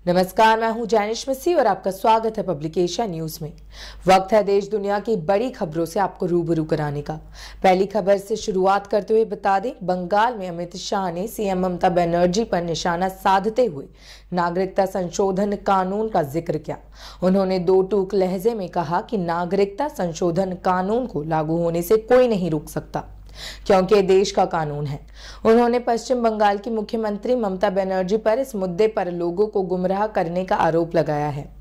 नमस्कार, मैं हूं जैनिश मसी और आपका स्वागत है पब्लिकेशन न्यूज में। वक्त है देश दुनिया की बड़ी खबरों से आपको रूबरू कराने का। पहली खबर से शुरुआत करते हुए बता दें, बंगाल में अमित शाह ने सीएम ममता बनर्जी पर निशाना साधते हुए नागरिकता संशोधन कानून का जिक्र किया। उन्होंने दो टूक लहजे में कहा कि नागरिकता संशोधन कानून को लागू होने से कोई नहीं रोक सकता, क्योंकि देश का कानून है। उन्होंने पश्चिम बंगाल की मुख्यमंत्री ममता बनर्जी पर इस मुद्दे पर लोगों को गुमराह करने का आरोप लगाया है।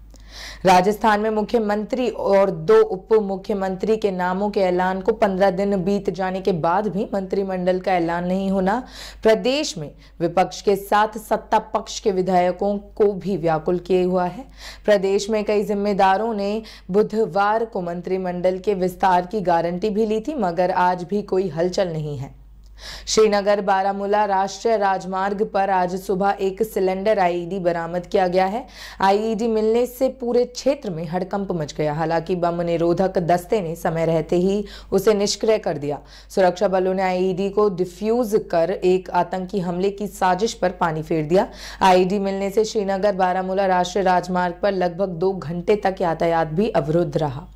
राजस्थान में मुख्यमंत्री और दो उप मुख्यमंत्री के नामों के ऐलान को 15 दिन बीत जाने के बाद भी मंत्रिमंडल का ऐलान नहीं होना प्रदेश में विपक्ष के साथ सत्ता पक्ष के विधायकों को भी व्याकुल किए हुआ है। प्रदेश में कई जिम्मेदारों ने बुधवार को मंत्रिमंडल के विस्तार की गारंटी भी ली थी, मगर आज भी कोई हलचल नहीं है। श्रीनगर बारामूला राष्ट्रीय राजमार्ग पर आज सुबह एक सिलेंडर आईईडी बरामद किया गया है। आईईडी मिलने से पूरे क्षेत्र में हड़कंप मच गया। हालांकि बम निरोधक दस्ते ने समय रहते ही उसे निष्क्रिय कर दिया। सुरक्षा बलों ने आईईडी को डिफ्यूज कर एक आतंकी हमले की साजिश पर पानी फेर दिया। आईईडी मिलने से श्रीनगर बारामूला राष्ट्रीय राजमार्ग पर लगभग 2 घंटे तक यातायात भी अवरुद्ध रहा।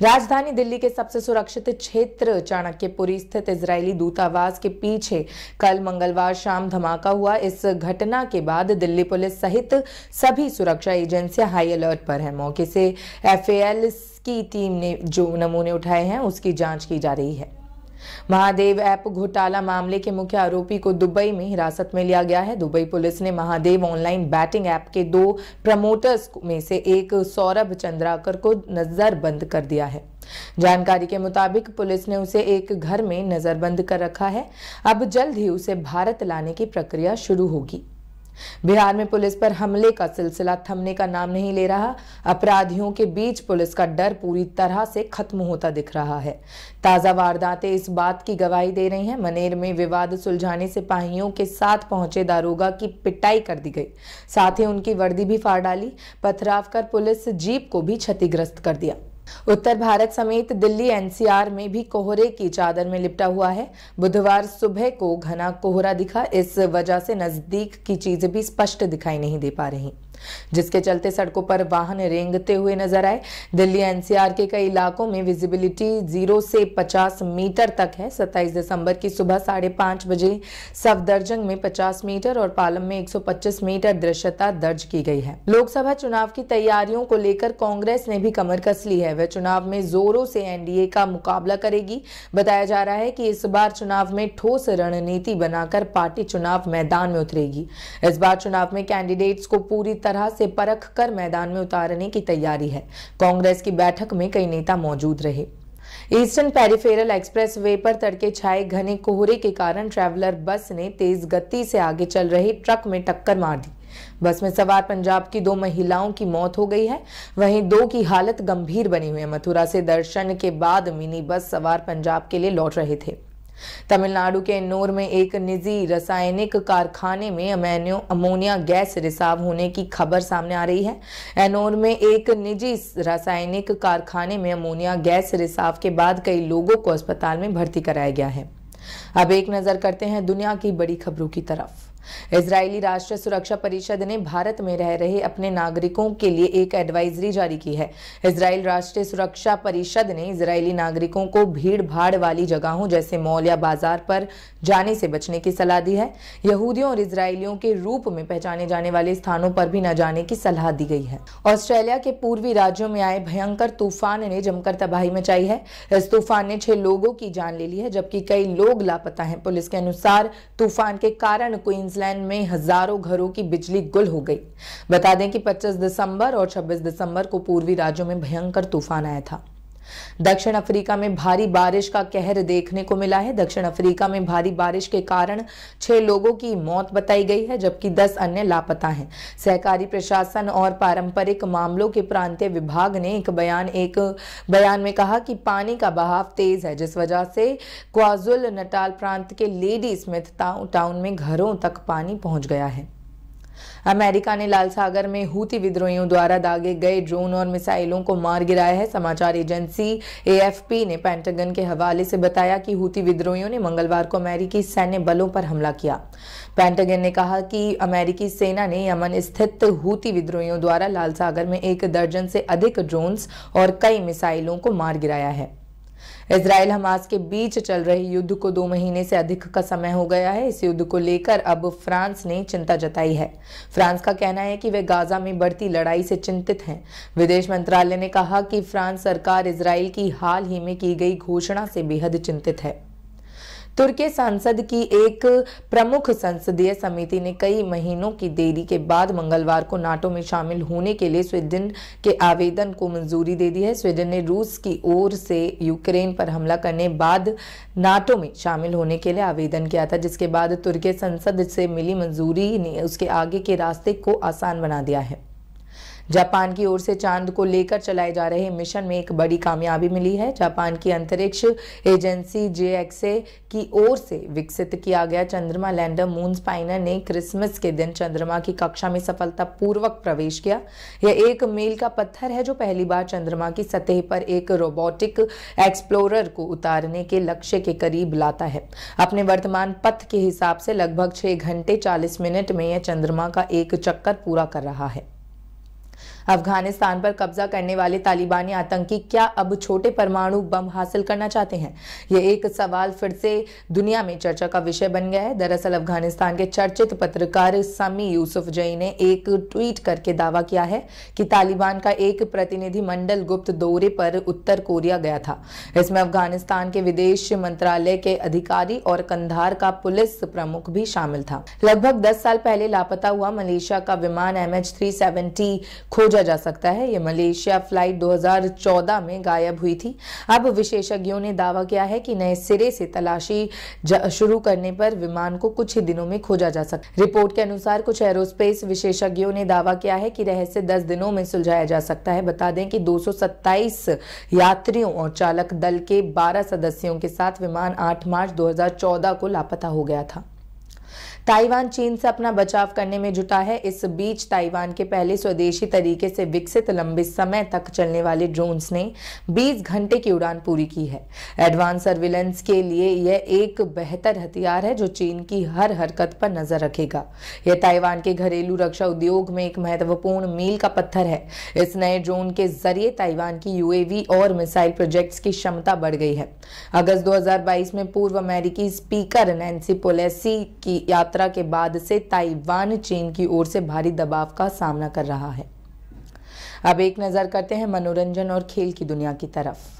राजधानी दिल्ली के सबसे सुरक्षित क्षेत्र चाणक्यपुरी स्थित इजरायली दूतावास के पीछे कल मंगलवार शाम धमाका हुआ। इस घटना के बाद दिल्ली पुलिस सहित सभी सुरक्षा एजेंसियां हाई अलर्ट पर हैं। मौके से एफएएल की टीम ने जो नमूने उठाए हैं उसकी जांच की जा रही है। महादेव ऐप घोटाला मामले के मुख्य आरोपी को दुबई में हिरासत में लिया गया है। दुबई पुलिस ने महादेव ऑनलाइन बैटिंग ऐप के 2 प्रमोटर्स में से एक सौरभ चंद्राकर को नजरबंद कर दिया है। जानकारी के मुताबिक पुलिस ने उसे एक घर में नजरबंद कर रखा है। अब जल्द ही उसे भारत लाने की प्रक्रिया शुरू होगी। बिहार में पुलिस पर हमले का सिलसिला थमने का नाम नहीं ले रहा। अपराधियों के बीच पुलिस का डर पूरी तरह से खत्म होता दिख रहा है। ताजा वारदातें इस बात की गवाही दे रही हैं। मनेर में विवाद सुलझाने सिपाहियों के साथ पहुंचे दारोगा की पिटाई कर दी गई, साथ ही उनकी वर्दी भी फाड़ डाली। पथराव कर पुलिस जीप को भी क्षतिग्रस्त कर दिया। उत्तर भारत समेत दिल्ली एनसीआर में भी कोहरे की चादर में लिपटा हुआ है। बुधवार सुबह को घना कोहरा दिखा। इस वजह से नजदीक की चीजें भी स्पष्ट दिखाई नहीं दे पा रही, जिसके चलते सड़कों पर वाहन रेंगते हुए नजर आए। दिल्ली एनसीआर के कई इलाकों में विजिबिलिटी 0 से 50 मीटर तक है। 27 दिसंबर की सुबह 5:30 बजे सफदरजंग में 50 मीटर और पालम में 125 मीटर दृश्यता दर्ज की गई है। लोकसभा चुनाव की तैयारियों को लेकर कांग्रेस ने भी कमर कस ली है। वह चुनाव में जोरों से एनडीए का मुकाबला करेगी। बताया जा रहा है कि इस बार चुनाव में ठोस रणनीति बनाकर पार्टी चुनाव मैदान में उतरेगी। इस बार चुनाव में कैंडिडेट्स को पूरी तरह से परख कर मैदान में उतारने की तैयारी है। कांग्रेस की बैठक में कई नेता मौजूद रहे। ईस्टर्न पेरिफेरल एक्सप्रेस वे पर तड़के छाए घने कोहरे के कारण ट्रैवलर बस ने तेज गति से आगे चल रहे ट्रक में टक्कर मार दी। बस में सवार पंजाब की 2 महिलाओं की मौत हो गई है, वहीं 2 की हालत गंभीर बनी हुई है। मथुरा से दर्शन के बाद मिनी बस सवार पंजाब के लिए लौट रहे थे। तमिलनाडु के एन्नोर में एक निजी रासायनिक कारखाने में अमोनिया गैस रिसाव होने की खबर सामने आ रही है। एन्नोर में एक निजी रासायनिक कारखाने में अमोनिया गैस रिसाव के बाद कई लोगों को अस्पताल में भर्ती कराया गया है। अब एक नजर करते हैं दुनिया की बड़ी खबरों की तरफ। इजरायली राष्ट्रीय सुरक्षा परिषद ने भारत में रह रहे अपने नागरिकों के लिए एक एडवाइजरी जारी की है। इजरायल राष्ट्रीय सुरक्षा परिषद ने इजरायली नागरिकों को भीड़ भाड़ वाली जगहों जैसे मॉल या बाजार पर जाने से बचने की सलाह दी है। यहूदियों और इजरायलियों के रूप में पहचाने जाने वाले स्थानों पर भी न जाने की सलाह दी गई है। ऑस्ट्रेलिया के पूर्वी राज्यों में आए भयंकर तूफान ने जमकर तबाही मचाई है। इस तूफान ने 6 लोगों की जान ले ली है, जबकि कई लोग लापता हैं। पुलिस के अनुसार तूफान के कारण क्वींसलैंड में हजारों घरों की बिजली गुल हो गई। बता दें कि 25 दिसंबर और 26 दिसंबर को पूर्वी राज्यों में भयंकर तूफान आया था। दक्षिण अफ्रीका में भारी बारिश का कहर देखने को मिला है। दक्षिण अफ्रीका में भारी बारिश के कारण 6 लोगों की मौत बताई गई है, जबकि 10 अन्य लापता हैं। सहकारी प्रशासन और पारंपरिक मामलों के प्रांतीय विभाग ने एक बयान में कहा कि पानी का बहाव तेज है, जिस वजह से क्वाजुल नटाल प्रांत के लेडी स्मिथ टाउन में घरों तक पानी पहुंच गया है। अमेरिका ने लाल सागर में हूती विद्रोहियों द्वारा दागे गए ड्रोन और मिसाइलों को मार गिराया है। समाचार एजेंसी एएफपी ने पेंटागन के हवाले से बताया कि हूती विद्रोहियों ने मंगलवार को अमेरिकी सैन्य बलों पर हमला किया। पेंटागन ने कहा कि अमेरिकी सेना ने यमन स्थित हूती विद्रोहियों द्वारा लाल सागर में 1 दर्जन से अधिक ड्रोन्स और कई मिसाइलों को मार गिराया है। इजराइल हमास के बीच चल रहे युद्ध को 2 महीने से अधिक का समय हो गया है। इस युद्ध को लेकर अब फ्रांस ने चिंता जताई है। फ्रांस का कहना है कि वे गाजा में बढ़ती लड़ाई से चिंतित हैं। विदेश मंत्रालय ने कहा कि फ्रांस सरकार इजराइल की हाल ही में की गई घोषणा से बेहद चिंतित है। तुर्की संसद की एक प्रमुख संसदीय समिति ने कई महीनों की देरी के बाद मंगलवार को नाटो में शामिल होने के लिए स्वीडन के आवेदन को मंजूरी दे दी है। स्वीडन ने रूस की ओर से यूक्रेन पर हमला करने बाद नाटो में शामिल होने के लिए आवेदन किया था, जिसके बाद तुर्की संसद से मिली मंजूरी ने उसके आगे के रास्ते को आसान बना दिया है। जापान की ओर से चांद को लेकर चलाए जा रहे मिशन में एक बड़ी कामयाबी मिली है। जापान की अंतरिक्ष एजेंसी JXA की ओर से विकसित किया गया चंद्रमा लैंडर मून स्पाइनर ने क्रिसमस के दिन चंद्रमा की कक्षा में सफलतापूर्वक प्रवेश किया। यह एक मील का पत्थर है जो पहली बार चंद्रमा की सतह पर एक रोबोटिक एक्सप्लोरर को उतारने के लक्ष्य के करीब लाता है। अपने वर्तमान पथ के हिसाब से लगभग 6 घंटे 40 मिनट में यह चंद्रमा का एक चक्कर पूरा कर रहा है। अफगानिस्तान पर कब्जा करने वाले तालिबानी आतंकी क्या अब छोटे परमाणु बम हासिल करना चाहते हैं? यह एक सवाल फिर से दुनिया में चर्चा का विषय बन गया है। दरअसल अफगानिस्तान के चर्चित पत्रकार समी यूसुफजई ने एक ट्वीट करके दावा किया है कि तालिबान का एक प्रतिनिधि मंडल गुप्त दौरे पर उत्तर कोरिया गया था। इसमें अफगानिस्तान के विदेश मंत्रालय के अधिकारी और कंधार का पुलिस प्रमुख भी शामिल था। लगभग 10 साल पहले लापता हुआ मलेशिया का विमान MH370 खोजा जा सकता है। यह मलेशिया फ्लाइट 2014 में गायब हुई थी। अब विशेषज्ञों ने दावा किया है कि नए सिरे से तलाशी शुरू करने पर विमान को कुछ ही दिनों में खोजा जा सकता है। रिपोर्ट के अनुसार कुछ एरोस्पेस विशेषज्ञों ने दावा किया है कि रहस्य 10 दिनों में सुलझाया जा सकता है। बता दें कि 227 यात्रियों और चालक दल के 12 सदस्यों के साथ विमान 8 मार्च 2014 को लापता हो गया था। ताइवान चीन से अपना बचाव करने में जुटा है। इस बीच ताइवान के पहले स्वदेशी तरीके से विकसित लंबे समय तक चलने वाले ड्रोन्स ने 20 घंटे की उड़ान पूरी की है। एडवांस सर्विलेंस के लिए यह एक बेहतर हथियार है जो चीन की हर हरकत पर नजर रखेगा। यह ताइवान के घरेलू रक्षा उद्योग में एक महत्वपूर्ण मील का पत्थर है। इस नए ड्रोन के जरिए ताइवान की UAV और मिसाइल प्रोजेक्ट्स की क्षमता बढ़ गई है। अगस्त 2022 में पूर्व अमेरिकी स्पीकर नैन्सी पेलोसी की यात्रा के बाद से ताइवान चीन की ओर से भारी दबाव का सामना कर रहा है। अब एक नजर करते हैं मनोरंजन और खेल की दुनिया की तरफ।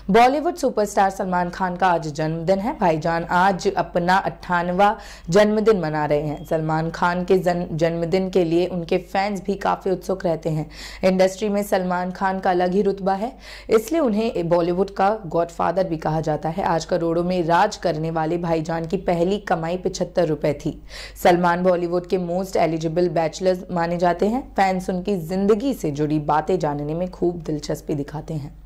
बॉलीवुड सुपरस्टार सलमान खान का आज जन्मदिन है। भाईजान आज अपना 98वां जन्मदिन मना रहे हैं। सलमान खान के जन्मदिन के लिए उनके फैंस भी काफी उत्सुक रहते हैं। इंडस्ट्री में सलमान खान का अलग ही रुतबा है, इसलिए उन्हें बॉलीवुड का गॉडफादर भी कहा जाता है। आज करोड़ों में राज करने वाले भाईजान की पहली कमाई 75 रुपए थी। सलमान बॉलीवुड के मोस्ट एलिजिबल बैचलर्स माने जाते हैं। फैंस उनकी जिंदगी से जुड़ी बातें जानने में खूब दिलचस्पी दिखाते हैं।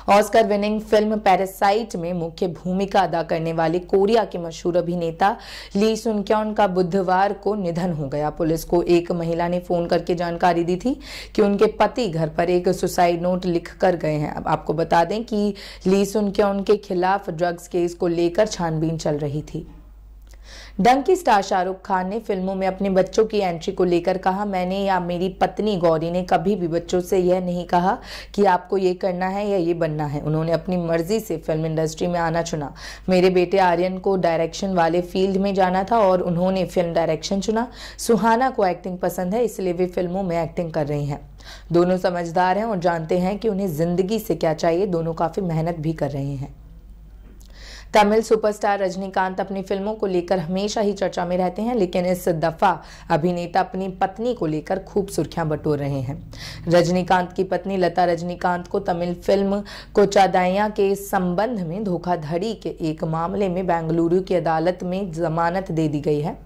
ऑस्कर विनिंग फिल्म पैरासाइट में मुख्य भूमिका अदा करने वाले कोरिया के मशहूर अभिनेता ली सुन क्योन का बुधवार को निधन हो गया। पुलिस को एक महिला ने फोन करके जानकारी दी थी कि उनके पति घर पर एक सुसाइड नोट लिख कर गए हैं। अब आपको बता दें कि ली सुन क्योन के खिलाफ ड्रग्स केस को लेकर छानबीन चल रही थी। डंकी स्टार शाहरुख खान ने फिल्मों में अपने बच्चों की एंट्री को लेकर कहा, मैंने या मेरी पत्नी गौरी ने कभी भी बच्चों से यह नहीं कहा कि आपको ये करना है या ये बनना है। उन्होंने अपनी मर्जी से फिल्म इंडस्ट्री में आना चुना। मेरे बेटे आर्यन को डायरेक्शन वाले फील्ड में जाना था और उन्होंने फिल्म डायरेक्शन चुना। सुहाना को एक्टिंग पसंद है, इसलिए वे फिल्मों में एक्टिंग कर रही हैं। दोनों समझदार हैं और जानते हैं कि उन्हें जिंदगी से क्या चाहिए। दोनों काफी मेहनत भी कर रहे हैं। तमिल सुपरस्टार रजनीकांत अपनी फिल्मों को लेकर हमेशा ही चर्चा में रहते हैं, लेकिन इस दफा अभिनेता अपनी पत्नी को लेकर खूब सुर्खियां बटोर रहे हैं। रजनीकांत की पत्नी लता रजनीकांत को तमिल फिल्म कोचादाया के संबंध में धोखाधड़ी के एक मामले में बेंगलुरु की अदालत में जमानत दे दी गई है।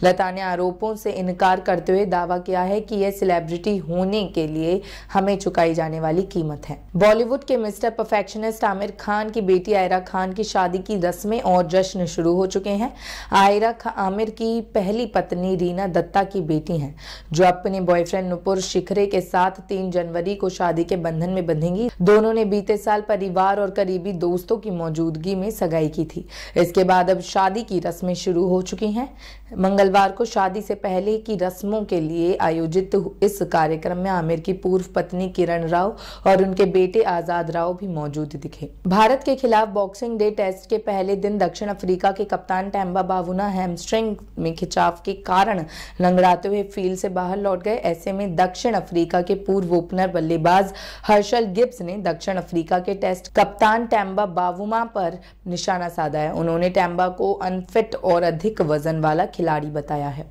लता ने आरोपों से इनकार करते हुए दावा किया है कि यह सेलिब्रिटी होने के लिए हमें चुकाई जाने वाली कीमत है। बॉलीवुड के मिस्टर परफेक्शनिस्ट आमिर खान की बेटी आयरा खान की शादी की रस्में और जश्न शुरू हो चुके हैं। आयरा आमिर की पहली पत्नी रीना दत्ता की बेटी हैं, जो अपने बॉयफ्रेंड नुपुर शिखरे के साथ 3 जनवरी को शादी के बंधन में बंधेंगी। दोनों ने बीते साल परिवार और करीबी दोस्तों की मौजूदगी में सगाई की थी। इसके बाद अब शादी की रस्में शुरू हो चुकी हैं। मंगलवार को शादी से पहले की रस्मों के लिए आयोजित इस कार्यक्रम में आमिर की पूर्व पत्नी किरण राव और उनके बेटे आजाद राव भी मौजूद दिखे। भारत के खिलाफ बॉक्सिंग डे टेस्ट के पहले दिन दक्षिण अफ्रीका के कप्तान टेम्बा बावुना हैमस्ट्रिंग में खिंचाव के कारण लंगड़ाते हुए फील्ड से बाहर लौट गए। ऐसे में दक्षिण अफ्रीका के पूर्व ओपनर बल्लेबाज हर्षल गिब्स ने दक्षिण अफ्रीका के टेस्ट कप्तान टेम्बा बावुमा पर निशाना साधा है। उन्होंने टेम्बा को अनफिट और अधिक वजन वाला खिलाड़ी बताया है।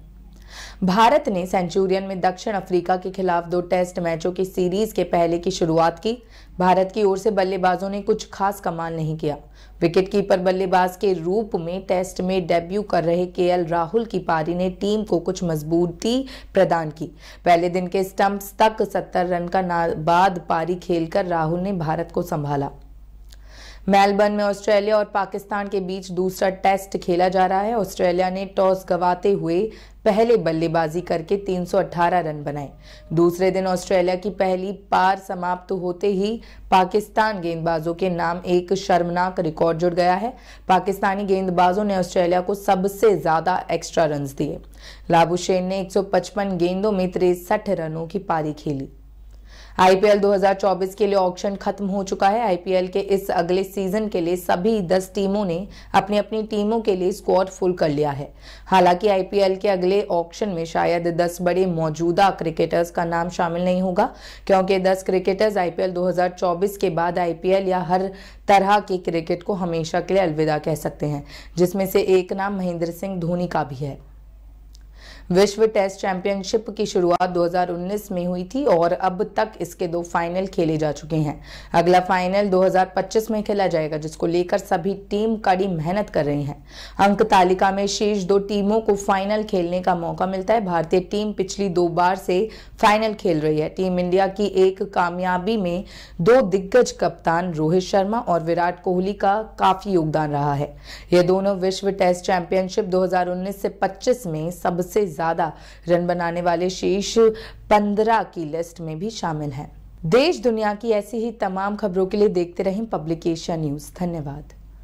भारत ने सेंचुरियन में दक्षिण अफ्रीका के खिलाफ 2 टेस्ट मैचों की सीरीज के पहले की शुरुआत की। भारत की ओर से बल्लेबाजों ने कुछ खास कमाल नहीं किया। विकेटकीपर बल्लेबाज के रूप में टेस्ट में डेब्यू कर रहे केएल राहुल की पारी ने टीम को कुछ मजबूती प्रदान की। पहले दिन के स्टंप्स तक 70 रन का नाबाद पारी खेलकर राहुल ने भारत को संभाला। मेलबर्न में ऑस्ट्रेलिया और पाकिस्तान के बीच दूसरा टेस्ट खेला जा रहा है। ऑस्ट्रेलिया ने टॉस गंवाते हुए पहले बल्लेबाजी करके 318 रन बनाए। दूसरे दिन ऑस्ट्रेलिया की पहली पार समाप्त होते ही पाकिस्तान गेंदबाजों के नाम एक शर्मनाक रिकॉर्ड जुड़ गया है। पाकिस्तानी गेंदबाजों ने ऑस्ट्रेलिया को सबसे ज्यादा एक्स्ट्रा रन्स दिए। लाबुशेन ने 155 गेंदों में 63 रनों की पारी खेली। आईपीएल 2024 के लिए ऑक्शन खत्म हो चुका है। आईपीएल के इस अगले सीजन के लिए सभी 10 टीमों ने अपनी अपनी टीमों के लिए स्क्वाड फुल कर लिया है। हालांकि आईपीएल के अगले ऑक्शन में शायद 10 बड़े मौजूदा क्रिकेटर्स का नाम शामिल नहीं होगा, क्योंकि 10 क्रिकेटर्स आईपीएल 2024 के बाद आईपीएल या हर तरह के क्रिकेट को हमेशा के लिए अलविदा कह सकते हैं, जिसमें से एक नाम महेंद्र सिंह धोनी का भी है। विश्व टेस्ट चैंपियनशिप की शुरुआत 2019 में हुई थी और अब तक इसके 2 फाइनल खेले जा चुके हैं। अगला फाइनल 2025 में खेला जाएगा, जिसको लेकर सभी टीम कड़ी मेहनत कर रही हैं। अंक तालिका में शीर्ष 2 टीमों को फाइनल खेलने का मौका मिलता है। भारतीय टीम पिछली 2 बार से फाइनल खेल रही है। टीम इंडिया की एक कामयाबी में 2 दिग्गज कप्तान रोहित शर्मा और विराट कोहली का काफी योगदान रहा है। ये दोनों विश्व टेस्ट चैंपियनशिप 2019 से 25 में सबसे ज्यादा रन बनाने वाले शीर्ष 15 की लिस्ट में भी शामिल हैं। देश दुनिया की ऐसी ही तमाम खबरों के लिए देखते रहें पब्लिक एशिया न्यूज। धन्यवाद।